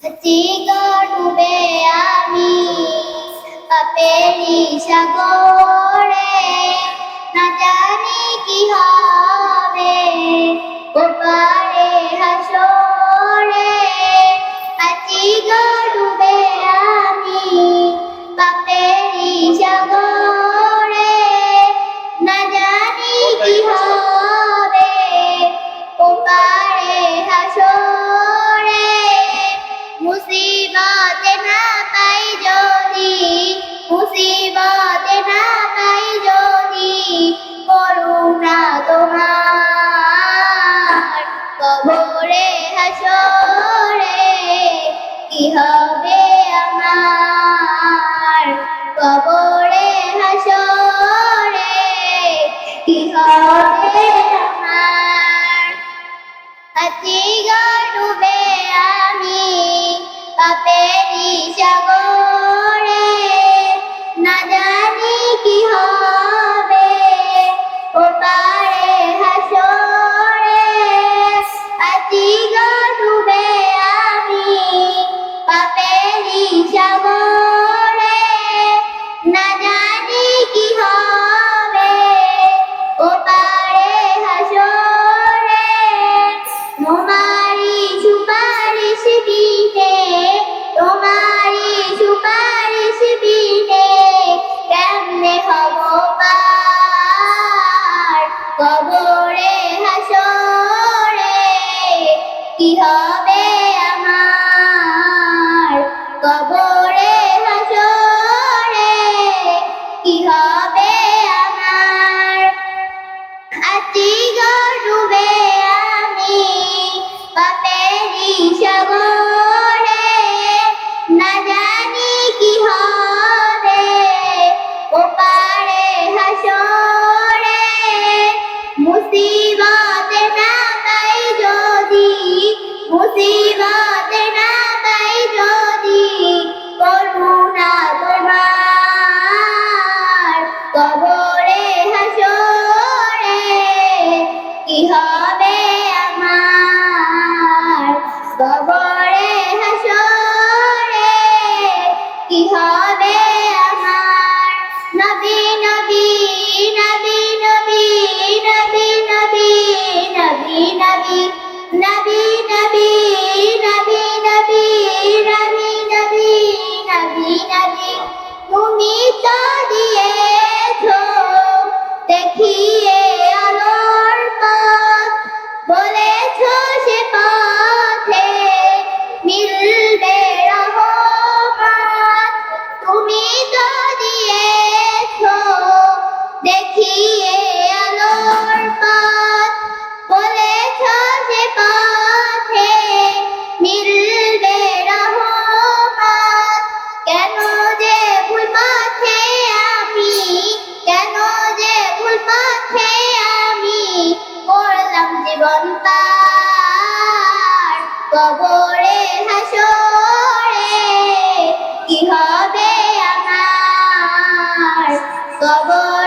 চিগো ডুবে আমি পাপেরি সাগরে, না জানি কি হবে ওপারে হাসরে। চিগো ডুবে আমি পাপেরি সাগরে, না জানি কি হবে ওপারে হাসরে। মুসিবতে না পাই যদি, মুসিবতে না পাই যদি করুণা তোমার, কবরে হাসরে কি হবে আমার, কবরে হাসরে কি হবে আমার। চিগো ডুবে আমি পাপেরি সাগরে, না জানি কি হবে ওপারে হাসরে। চিগো ডুবে আমি পাপেরি সাগরে, না জানি কি হবে ওপারে হাসরে। তোমারি সুপারিশ বিনে, তোমারি সুপারিশ বিনে কেমনে হব পার, কবরে হাসরে কি হবে আমার, কবরে হাসরে কি হবে আমার। চিগো ডুবে আমি পাপেরি সাগরে, না জানি কি হবে ওপারে হাসরে। মুসিবতে না পাই যদি, মুসিবতে না পাই যদি করুণা তোমার, কবরে হাসরে কি হবে আমার, কবরে হাসরে কি হবে আমার। নবী নবী নবী নবী নবী নবী নবী নবী নবী নবী নবী নবী নবী নবী নবী নবী। তুমি তো দিয়েছো দেখিয়ে আলোর পথ, বলেছো সে পথে মিলবে রহমত। তুমি তো দিয়েছো দেখিয়ে আলোর পথ, বলেছো সে পথে মিলবে রহমত। কেন যে ভুল পথে আমি, কেন যে ভুল পথে আমি করলাম জীবন পার, কবরে হাসরে কি হবে আমার, কবরে